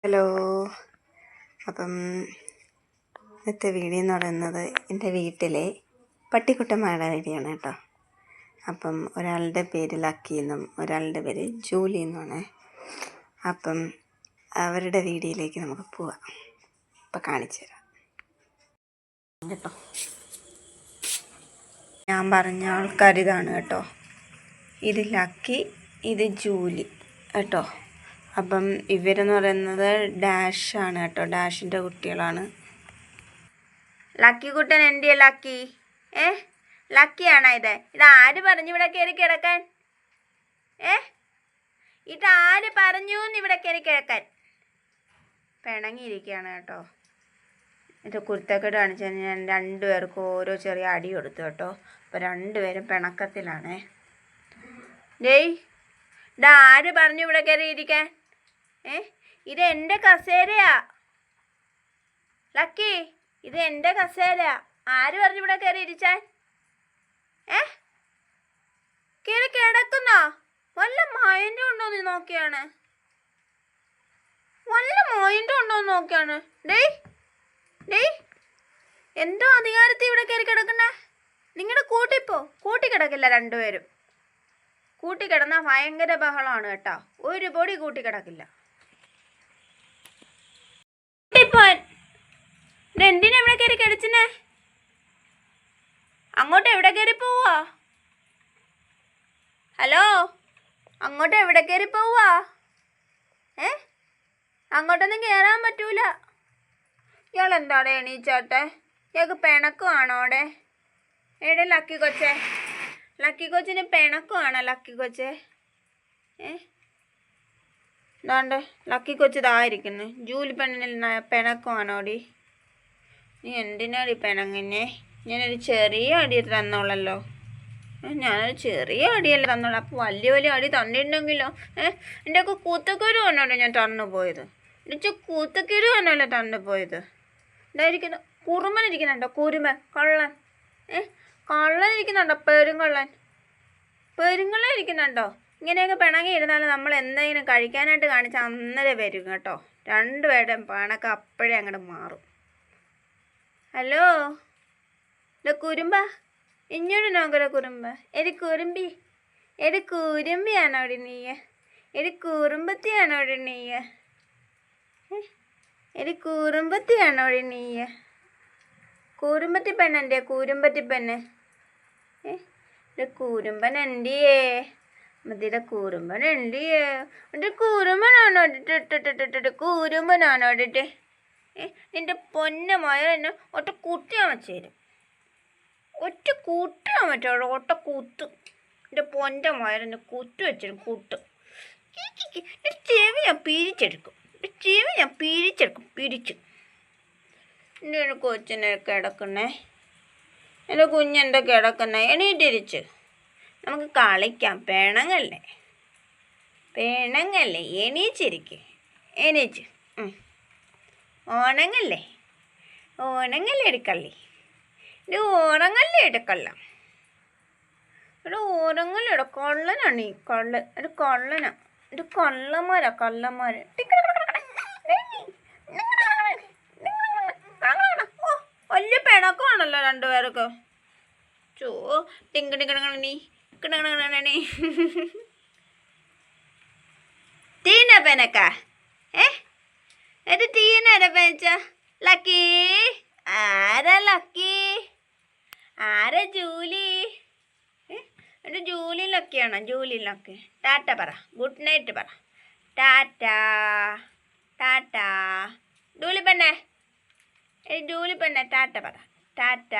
Hello. അപ്പം ഇന്നത്തെ video എന്ന് പറയുന്നത് എൻ്റെ വീട്ടിലെ പട്ടിക്കുട്ടന്മാരുടെ വീഡിയോ ആണ് കേട്ടോ. അപ്പം ഒരാളുടെ പേര് ലക്കി എന്നും ഒരാളുടെ പേര് ജൂലി എന്നുമാണ്. അപ്പം അവരുടെ വീഡിയോയിലേക്ക് നമുക്ക് പോവാം. ഇപ്പം കാണിച്ചു തരാം കേട്ടോ. ഞാൻ പറഞ്ഞ ആൾക്കാർ ഇതാണ് കേട്ടോ. ഇത് ലക്കി, ഇത് ജൂലി കേട്ടോ. അപ്പം ഇവരെന്ന് പറയുന്നത് ഡാഷാണ് കേട്ടോ. ഡാഷിൻ്റെ കുട്ടികളാണ്. ലക്കി കുട്ടൻ എൻ്റെ ലക്കി. ലക്കിയാണോ ഇത്? ഇതാര് പറഞ്ഞു ഇവിടെ കയറി കിടക്കാൻ? ഇതാര് പറഞ്ഞു ഇവിടെ കയറി കിടക്കാൻ? പിണങ്ങിയിരിക്കുകയാണ് കേട്ടോ. ഇത് കുരുത്തക്കേട് കാണിച്ചാൽ ഞാൻ രണ്ടുപേർക്കും ഓരോ ചെറിയ അടി കൊടുത്തു കേട്ടോ. അപ്പോൾ രണ്ടുപേരും പിണക്കത്തിലാണേ. ഡേയ്, ഇതാര് പറഞ്ഞു ഇവിടെ കയറി ഇരിക്കാൻ? ഇത് എൻ്റെ കസേരയാ ലക്കി, ഇത് എൻ്റെ കസേരയാ. ആര് പറഞ്ഞു ഇവിടെ കയറി ഇരിച്ചാൻ? കയറി കിടക്കുന്നോ? വല്ല മൈൻഡും ഉണ്ടോ നീ നോക്കിയാണ്? വല്ല മൈൻഡും ഉണ്ടോ നോക്കിയാണ്? ഡേയ് ഡേയ്, എന്തോ അധികാരത്തിൽ ഇവിടെ കയറി കിടക്കണേ? നിങ്ങളുടെ കൂട്ടി കിടക്കില്ല രണ്ടുപേരും. കൂട്ടി കിടന്നാൽ ഭയങ്കര ബഹളമാണ് കേട്ടോ. ഒരു പൊടി കൂട്ടി കിടക്കില്ല. എന്തിനാ ഇവിടെ കയറി കിടച്ചിനെ? അങ്ങോട്ട് എവിടെ കയറി പോവാ? ഹലോ, അങ്ങോട്ട് എവിടെ കയറി പോവാ? അങ്ങോട്ടൊന്നും കയറാൻ പറ്റൂല. ഇയാൾ എന്താണ് എണീച്ചാട്ടെ? ഇയാൾക്ക് പിണക്കുവാണോ അവിടെ? എവിടെ ലക്കി കൊച്ചേ? ലക്കി കൊച്ചിന് പിണക്കുവാണോ ലക്കി കൊച്ചേ? എന്താണ്ട് ലക്കി കൊച്ച് ഇതായിരിക്കുന്നു. ജൂലി പെണ്ണിൽ പിണക്കുവാണോടി? നീ എന്തിനാടി പിണങ്ങിനെ? ഞാനൊരു ചെറിയ അടി തന്നോളല്ലോ. ഞാനൊരു ചെറിയ അടിയല്ലേ തന്നോളൂ. അപ്പോൾ വലിയ വലിയ അടി തന്നിട്ടുണ്ടെങ്കിലോ? എൻ്റെ ഒക്കെ കൂത്തക്കുരു ആണോല്ലോ ഞാൻ തന്നു പോയത്. എൻ്റെ കൂത്തക്കുരു ആണല്ലോ തന്നു പോയത്. ഇതായിരിക്കുന്നു കുറുമ്പനിരിക്കുന്നുണ്ടോ? കുരുമൻ കള്ളൻ. കള്ളൻ ഇരിക്കുന്നുണ്ടോ? പെരുങ്കള്ളൻ ഇരിക്കുന്നുണ്ടോ? ഇങ്ങനെയൊക്കെ പിണങ്ങി ഇരുന്നാലും നമ്മൾ എന്തെങ്കിലും കഴിക്കാനായിട്ട് കാണിച്ചാൽ അന്നേരം വരും കേട്ടോ. രണ്ടുപേരുടെയും പണക്ക് അപ്പോഴേ അങ്ങോട്ട് മാറും. ഹലോ, ഇത് കുരുമ്പ, ഇങ്ങോട്ട് നോക്കല കുറുമ്പ. കുരുമ്പിയാണോടി നീയ? കുറുമ്പത്തിയാണോടി നീയ? കുറുമ്പത്തിയാണോടി നീയ? കുറുമ്പത്തി പെണ്ണെൻ്റെ കുരുമ്പത്തി പെണ്ണ്. കുരുമ്പൻ എന്തിയേ? മതിയുടെ കുറുമ്പൻ എന്തിയേ? കുറുമ്പനാണോ കുറുമ്പനാണോടിട്ട്? നിന്റെ പൊന്നമായ എന്നെ ഒറ്റ കുട്ടിയാൻ വെച്ചേരും. ഒറ്റ കൂട്ടാൻ പറ്റുള്ളൂ. ഒറ്റ കൂത്ത്. എൻ്റെ പൊൻ്റെ മയറിൻ്റെ കുത്ത് വെച്ചിരും. കൂട്ട് ചെവി ഞാൻ പിരിച്ചെടുക്കും. പിരിച്ച്. എൻ്റെ ഒരു കൊച്ചിനെ കിടക്കുന്നേ. എൻ്റെ കുഞ്ഞെന്താ കിടക്കുന്നേ? എണീറ്റിരിച്ച് നമുക്ക് കളിക്കാം. പിണങ്ങല്ലേ. എണീച്ച് ഓണങ്ങല്ലേ എടുക്കള്ളി. ഇത് ഉറങ്ങല്ലേ എടുക്കല്ല. ഇവിടെ ഉറങ്ങല്ലേ കള്ളനാണ് ഈ കള്ളൻ. ഒരു കള്ളനാ. ഒരു കള്ളന്മാര്. വലിയ പിണക്കമാണല്ലോ രണ്ടുപേർക്ക്. ടിങ്കിണി തീന പെനക്ക. തീനര പെനച്ച ലക്കി. ആരാ ലക്കി? ആരാ ജൂലി? എൻ്റെ ജൂലി ലക്കിയാണോ? Julie Lucky. ടാറ്റ പറ. ഗുഡ് നൈറ്റ് പറ. ടാറ്റ. ജൂലി പെണ്ണേ ടാറ്റ പറ. ടാറ്റ.